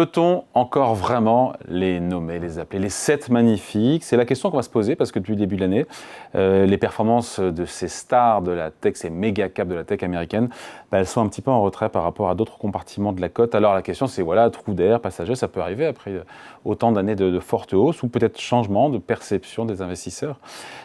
Peut-on encore vraiment les nommer, les appeler les 7 magnifiques? C'est la question qu'on va se poser parce que depuis le début de l'année, les performances de ces stars de la tech, ces méga caps de la tech américaine, elles sont un petit peu en retrait par rapport à d'autres compartiments de la cote. Alors la question c'est, voilà, trou d'air, passager, ça peut arriver après autant d'années de forte hausse ou peut-être changement de perception des investisseurs.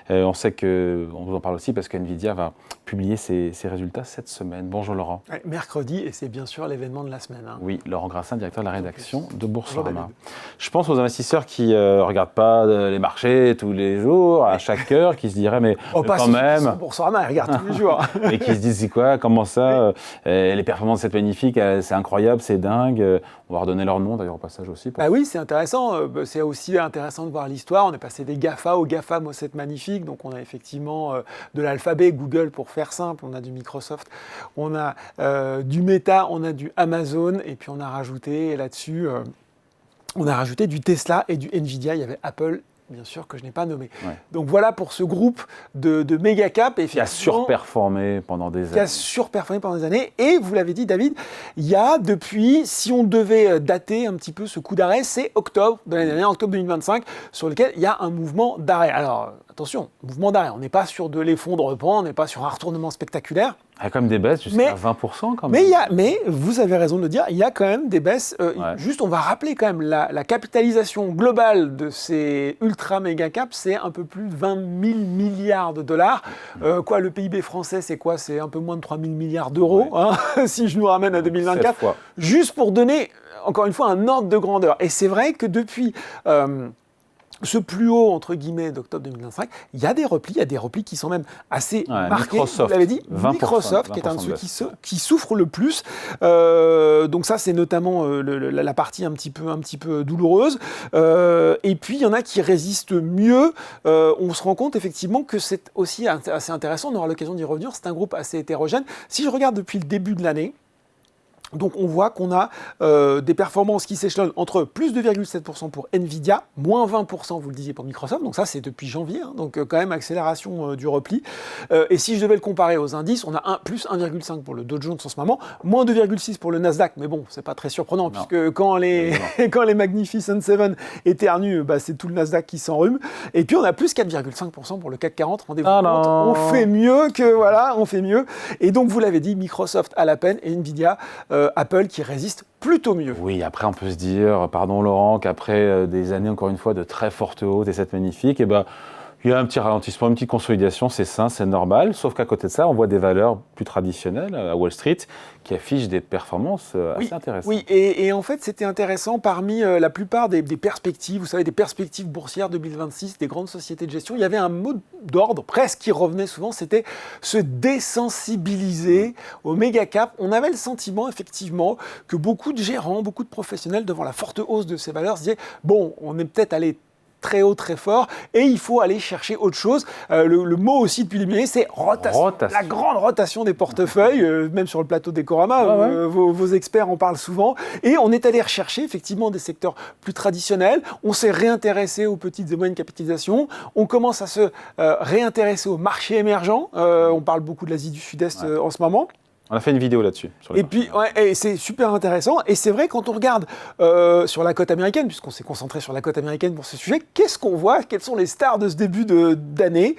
On sait qu'on vous en parle aussi parce qu'NVIDIA va publier ses résultats cette semaine. Bonjour Laurent. Ouais, mercredi, et c'est bien sûr l'événement de la semaine. Oui, Laurent Grassin, directeur de la rédaction de Boursorama. Je pense aux investisseurs qui ne regardent pas les marchés tous les jours, à chaque heure, qui se diraient, mais quand même... Boursorama, ils regardent tous les jours. Et qui se disent, c'est quoi, comment ça, les performances c'est magnifique, c'est incroyable, c'est dingue. On va redonner leur nom d'ailleurs au passage aussi. Oui, c'est intéressant. C'est aussi intéressant de voir l'histoire. On est passé des GAFA aux GAFAM, c'est magnifique. Donc on a effectivement de l'alphabet, Google pour faire simple, on a du Microsoft, on a du Meta, on a du Amazon, et puis on a rajouté là-dessus, on a rajouté du Tesla et du Nvidia. Il y avait Apple, bien sûr, que je n'ai pas nommé. Ouais. Donc voilà pour ce groupe de méga cap. Qui a surperformé pendant des années. Et vous l'avez dit, David, il y a depuis, si on devait dater un petit peu ce coup d'arrêt, c'est octobre de l'année dernière, octobre 2025, sur lequel il y a un mouvement d'arrêt. Alors, attention, mouvement d'arrêt. On n'est pas sur de l'effondrement, on n'est pas sur un retournement spectaculaire. Il y a quand même des baisses jusqu'à 20% quand même. Mais vous avez raison de le dire, il y a quand même des baisses. Juste, on va rappeler quand même la capitalisation globale de ces ultra méga caps, c'est un peu plus de 20 000 milliards de dollars. Le PIB français, c'est quoi? C'est un peu moins de 3 000 milliards d'euros, si je nous ramène à 2024. Juste pour donner, encore une fois, un ordre de grandeur. Et c'est vrai que depuis... ce plus haut, entre guillemets, d'octobre 2025, il y a des replis qui sont même assez marqués. Microsoft, vous l'avez dit, 20%, Microsoft, qui est un de ceux qui souffre le plus. Donc ça, c'est notamment la partie un petit peu douloureuse. Et puis, il y en a qui résistent mieux. On se rend compte, effectivement, que c'est aussi assez intéressant. On aura l'occasion d'y revenir. C'est un groupe assez hétérogène. Si je regarde depuis le début de l'année, donc on voit qu'on a des performances qui s'échelonnent entre plus 2,7% pour Nvidia, moins 20%, vous le disiez, pour Microsoft. Donc ça, c'est depuis janvier, donc quand même accélération du repli. Et si je devais le comparer aux indices, on a plus 1,5 pour le Dow Jones en ce moment, moins 2,6 pour le Nasdaq. Mais bon, c'est pas très surprenant, puisque quand les Magnificent Seven éternuent, c'est tout le Nasdaq qui s'enrhume. Et puis on a plus 4,5% pour le CAC 40. Rendez-vous compte, on fait mieux on fait mieux. Et donc vous l'avez dit, Microsoft à la peine et Nvidia, Apple qui résiste plutôt mieux. Oui, après on peut se dire, pardon Laurent, qu'après des années encore une fois de très forte hausse et cette magnifique, il y a un petit ralentissement, une petite consolidation, c'est sain, c'est normal, sauf qu'à côté de ça, on voit des valeurs plus traditionnelles à Wall Street qui affichent des performances assez intéressantes. Oui, et en fait, c'était intéressant parmi la plupart des perspectives, vous savez, des perspectives boursières 2026, des grandes sociétés de gestion, il y avait un mot d'ordre presque qui revenait souvent, c'était se désensibiliser aux méga caps. On avait le sentiment, effectivement, que beaucoup de gérants, beaucoup de professionnels, devant la forte hausse de ces valeurs, se disaient, bon, on est peut-être allé très haut, très fort, et il faut aller chercher autre chose. Le mot aussi depuis le début, c'est rotation. La grande rotation des portefeuilles, même sur le plateau d'Ecorama, vos experts en parlent souvent, et on est allé rechercher effectivement des secteurs plus traditionnels, on s'est réintéressé aux petites et moyennes capitalisations, on commence à se réintéresser aux marchés émergents, on parle beaucoup de l'Asie du Sud-Est en ce moment. On a fait une vidéo là-dessus. Et puis, et c'est super intéressant. Et c'est vrai, quand on regarde sur la cote américaine, puisqu'on s'est concentré sur la cote américaine pour ce sujet, qu'est-ce qu'on voit? Quelles sont les stars de ce début d'année?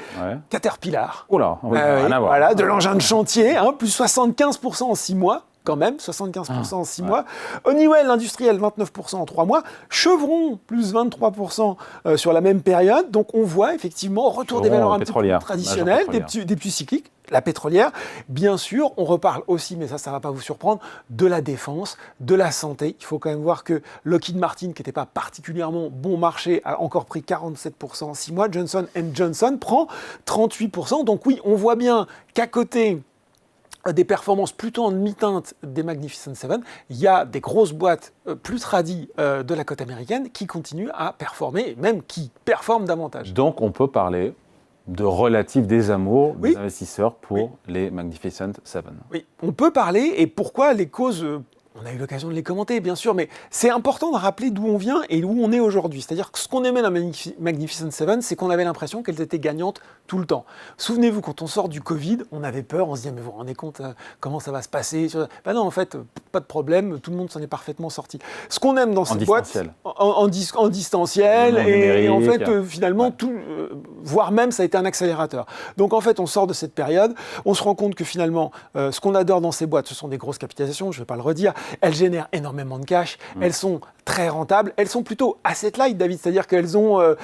Caterpillar. Oula, rien à voir. Voilà, de l'engin de chantier, plus 75% en 6 mois. Quand même, 75% en 6 mois. Honeywell industriel, 29% en 3 mois. Chevron, plus 23% sur la même période. Donc on voit effectivement retour des valeurs un petit peu traditionnelles, des petits cycliques. La pétrolière, bien sûr, on reparle aussi, mais ça ne va pas vous surprendre, de la défense, de la santé. Il faut quand même voir que Lockheed Martin, qui n'était pas particulièrement bon marché, a encore pris 47% en 6 mois. Johnson & Johnson prend 38%. Donc oui, on voit bien qu'à côté des performances plutôt en demi-teinte des Magnificent Seven, il y a des grosses boîtes plus tradies de la côte américaine qui continuent à performer, et même qui performent davantage. Donc on peut parler de relatif désamour des investisseurs pour les Magnificent Seven. Oui, on peut parler, et pourquoi les causes On a eu l'occasion de les commenter, bien sûr, mais c'est important de rappeler d'où on vient et où on est aujourd'hui. C'est-à-dire que ce qu'on aimait dans Magnificent Seven, c'est qu'on avait l'impression qu'elles étaient gagnantes tout le temps. Souvenez-vous, quand on sort du Covid, on avait peur, on se disait, mais vous vous rendez compte comment ça va se passer? Ben non, en fait, pas de problème, tout le monde s'en est parfaitement sorti. Ce qu'on aime dans ces boîtes, en distanciel, et en fait, finalement, voire même, ça a été un accélérateur. Donc en fait, on sort de cette période, on se rend compte que finalement, ce qu'on adore dans ces boîtes, ce sont des grosses capitalisations, je ne vais pas le redire. Elles génèrent énormément de cash, elles sont très rentables, elles sont plutôt asset light, David, c'est-à-dire qu'elles sont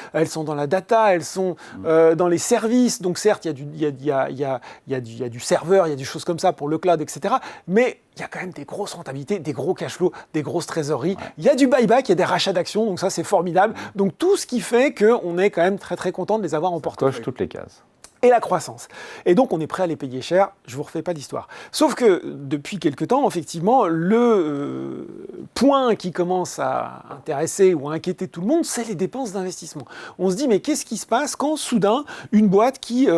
dans la data, elles sont dans les services, donc certes, il y a du serveur, il y a des choses comme ça pour le cloud, etc. Mais il y a quand même des grosses rentabilités, des gros cash flows, des grosses trésoreries. Il y a du buyback, il y a des rachats d'actions, donc ça, c'est formidable. Donc tout ce qui fait qu'on est quand même très très content de les avoir en portefeuille. Coche toutes les cases. Et la croissance. Et donc, on est prêt à les payer cher, je ne vous refais pas l'histoire. Sauf que, depuis quelque temps, effectivement, le point qui commence à intéresser ou à inquiéter tout le monde, c'est les dépenses d'investissement. On se dit, mais qu'est-ce qui se passe quand, soudain, une boîte qui a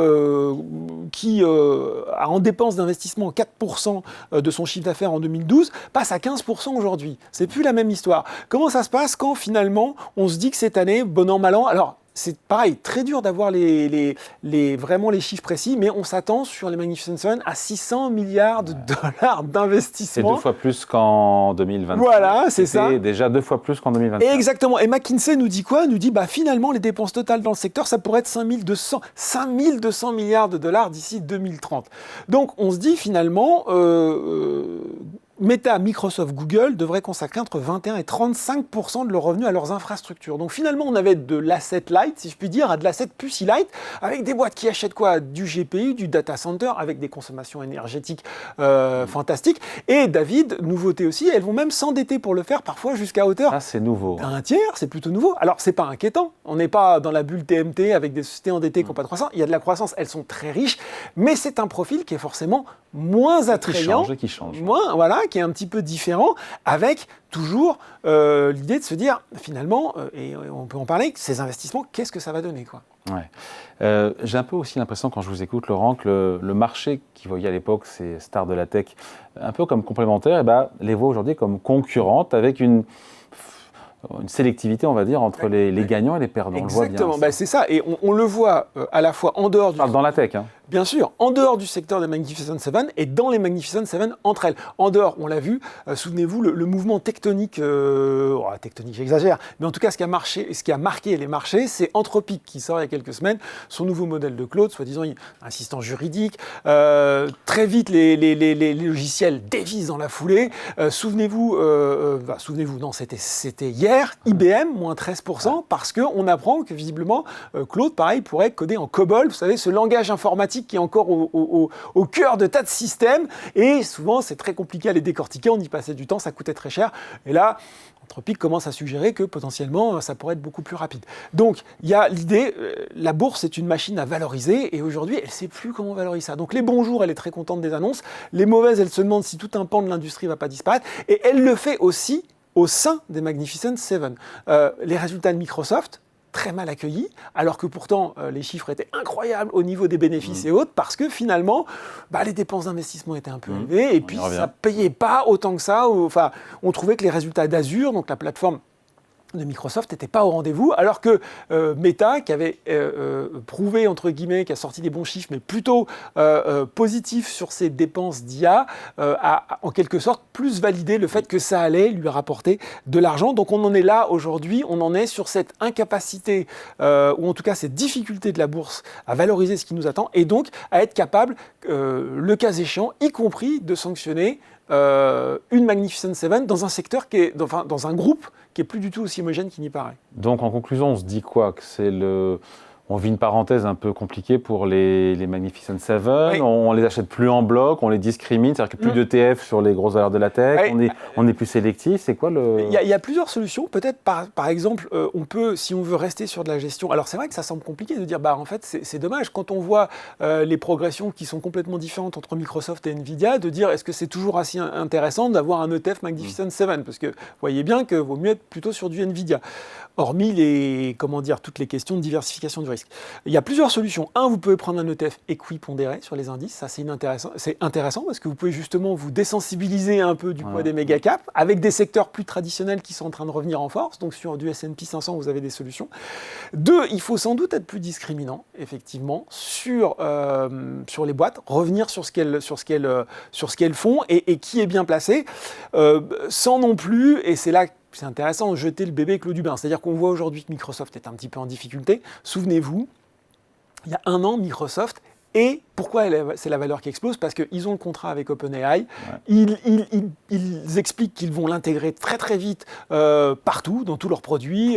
en dépenses d'investissement 4% de son chiffre d'affaires en 2012 passe à 15% aujourd'hui? C'est plus la même histoire. Comment ça se passe quand, finalement, on se dit que cette année, bon an, mal an, alors, c'est pareil, très dur d'avoir vraiment les chiffres précis, mais on s'attend sur les Magnificent Seven à 600 milliards de dollars d'investissement. C'est 2 fois plus qu'en 2020. Voilà, c'est ça. C'est déjà 2 fois plus qu'en 2021. Exactement. Et McKinsey nous dit quoi? Nous dit, finalement, les dépenses totales dans le secteur, ça pourrait être 5200 milliards de dollars d'ici 2030. Donc, on se dit, finalement, Meta, Microsoft, Google devraient consacrer entre 21 et 35% de leurs revenus à leurs infrastructures. Donc finalement, on avait de l'asset light, si je puis dire, à de l'asset pussy light, avec des boîtes qui achètent quoi? Du GPU, du data center, avec des consommations énergétiques fantastiques. Et David, nouveauté aussi, elles vont même s'endetter pour le faire, parfois jusqu'à hauteur. Ça, c'est nouveau. Un tiers, c'est plutôt nouveau. Alors, c'est pas inquiétant. On n'est pas dans la bulle TMT avec des sociétés endettées qui n'ont pas de croissance. Il y a de la croissance, elles sont très riches, mais c'est un profil qui est forcément moins attrayant. Qui change. Moins, voilà, qui est un petit peu différent, avec toujours l'idée de se dire, finalement, et on peut en parler, ces investissements, qu'est-ce que ça va donner, quoi. Ouais. J'ai un peu aussi l'impression, quand je vous écoute, Laurent, que le marché qui voyait à l'époque ces stars de la tech un peu comme complémentaires, les voit aujourd'hui comme concurrentes, avec une sélectivité, on va dire, entre les gagnants et les perdants. Exactement, on le voit bien, c'est ça. Et on le voit à la fois en dehors du... Dans la tech, hein. Bien sûr, en dehors du secteur des Magnificent Seven et dans les Magnificent Seven entre elles. En dehors, on l'a vu, souvenez-vous, le mouvement tectonique, tectonique j'exagère, mais en tout cas ce qui a marqué les marchés, c'est Anthropic qui sort il y a quelques semaines, son nouveau modèle de cloud, soi-disant assistant juridique. Très vite, les logiciels dévisent dans la foulée. Souvenez-vous, non, c'était hier, IBM, moins 13%, parce qu'on apprend que visiblement, Claude, pareil, pourrait coder en COBOL, vous savez, ce langage informatique qui est encore au cœur de tas de systèmes, et souvent c'est très compliqué à les décortiquer, on y passait du temps, ça coûtait très cher, et là, Anthropic commence à suggérer que potentiellement ça pourrait être beaucoup plus rapide. Donc il y a l'idée, la bourse est une machine à valoriser, et aujourd'hui elle ne sait plus comment valoriser ça. Donc les bons jours, elle est très contente des annonces, les mauvaises, elle se demande si tout un pan de l'industrie ne va pas disparaître, et elle le fait aussi au sein des Magnificent Seven. Les résultats de Microsoft, très mal accueillis, alors que pourtant les chiffres étaient incroyables au niveau des bénéfices et autres, parce que finalement, les dépenses d'investissement étaient un peu élevées, et puis ça ne payait pas autant que ça. Enfin, on trouvait que les résultats d'Azure, donc la plateforme de Microsoft, n'était pas au rendez-vous, alors que Meta, qui avait prouvé, entre guillemets, qui a sorti des bons chiffres, mais plutôt positif sur ses dépenses d'IA, a en quelque sorte plus validé le fait que ça allait lui rapporter de l'argent. Donc on en est là aujourd'hui, on en est sur cette incapacité, ou en tout cas cette difficulté de la bourse à valoriser ce qui nous attend, et donc à être capable, le cas échéant, y compris de sanctionner une Magnificent Seven dans un secteur qui est, dans un groupe qui est plus du tout aussi homogène qu'il n'y paraît. Donc en conclusion, on se dit quoi? Que on vit une parenthèse un peu compliquée pour les Magnificent Seven, oui. On les achète plus en bloc, on les discrimine, c'est-à-dire qu'il n'y a plus d'ETF sur les grosses valeurs de la tech, oui. on est plus sélectif, c'est quoi le... Il y a plusieurs solutions, peut-être par exemple, on peut, si on veut rester sur de la gestion, alors c'est vrai que ça semble compliqué de dire, en fait c'est dommage, quand on voit les progressions qui sont complètement différentes entre Microsoft et Nvidia, de dire est-ce que c'est toujours assez intéressant d'avoir un ETF Magnificent Seven, parce que vous voyez bien que vaut mieux être plutôt sur du Nvidia. Hormis toutes les questions de diversification du risque. Il y a plusieurs solutions. Vous pouvez prendre un ETF équipondéré sur les indices. Ça, c'est intéressant parce que vous pouvez justement vous désensibiliser un peu du poids des méga caps avec des secteurs plus traditionnels qui sont en train de revenir en force. Donc, sur du S&P 500, vous avez des solutions. 2, il faut sans doute être plus discriminant, effectivement, sur les boîtes, revenir sur ce qu'elles font et qui est bien placé, sans non plus, et c'est là c'est intéressant, jeter le bébé avec l'eau du bain. C'est-à-dire qu'on voit aujourd'hui que Microsoft est un petit peu en difficulté. Souvenez-vous, il y a 1 an, Microsoft, et pourquoi c'est la valeur qui explose? Parce qu'ils ont le contrat avec OpenAI. Ils expliquent qu'ils vont l'intégrer très très vite partout, dans tous leurs produits,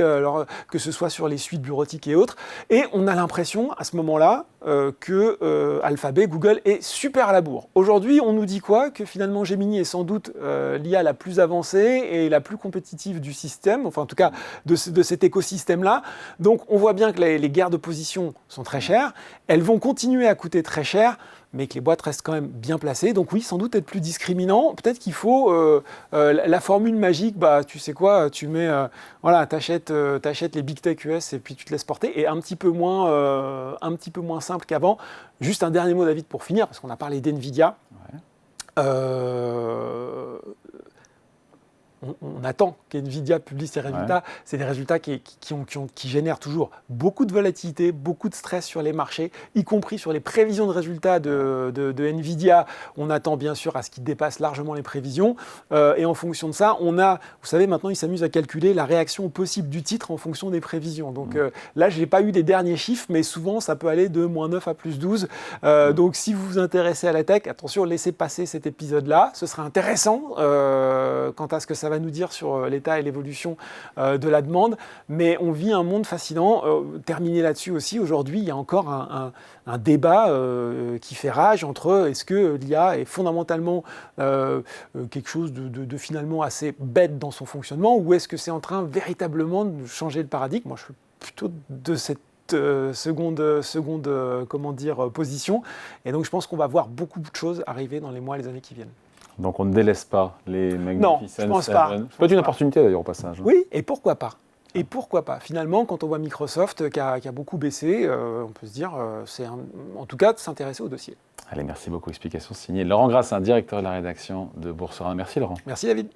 que ce soit sur les suites bureautiques et autres. Et on a l'impression, à ce moment-là, que Alphabet, Google est super à la bourre. Aujourd'hui, on nous dit quoi? Que finalement Gemini est sans doute l'IA la plus avancée et la plus compétitive du système, enfin en tout cas de cet écosystème-là. Donc on voit bien que les guerres de position sont très chères. Elles vont continuer à coûter très cher, mais que les boîtes restent quand même bien placées. Donc oui, sans doute être plus discriminant. Peut-être qu'il faut la formule magique, tu sais quoi, tu mets, t'achètes les big tech US et puis tu te laisses porter, et un petit peu moins simple qu'avant. Juste un dernier mot, David, pour finir, parce qu'on a parlé d'NVIDIA. Ouais. On attend qu'NVIDIA publie ses résultats. Ouais. C'est des résultats qui génèrent toujours beaucoup de volatilité, beaucoup de stress sur les marchés, y compris sur les prévisions de résultats de NVIDIA. On attend bien sûr à ce qu'ils dépassent largement les prévisions. Et en fonction de ça, vous savez, maintenant, ils s'amusent à calculer la réaction possible du titre en fonction des prévisions. Donc là, je n'ai pas eu les derniers chiffres, mais souvent, ça peut aller de -9 à +12. Donc si vous vous intéressez à la tech, attention, laissez passer cet épisode-là. Ce sera intéressant quant à ce que ça va nous dire sur l'état et l'évolution de la demande, mais on vit un monde fascinant. Terminer là-dessus aussi, aujourd'hui, il y a encore un débat qui fait rage entre est-ce que l'IA est fondamentalement quelque chose de finalement assez bête dans son fonctionnement, ou est-ce que c'est en train véritablement de changer le paradigme? Moi, je suis plutôt de cette seconde position, et donc je pense qu'on va voir beaucoup de choses arriver dans les mois et les années qui viennent. Donc on ne délaisse pas les Magnificent. Non, je pense pas. Ça peut être une opportunité d'ailleurs au passage. Oui, et pourquoi pas? Et pourquoi pas? Finalement, quand on voit Microsoft qui a beaucoup baissé, on peut se dire, en tout cas, de s'intéresser au dossier. Allez, merci beaucoup. Explication signée Laurent Grassin, directeur de la rédaction de Boursorama. Merci Laurent. Merci David.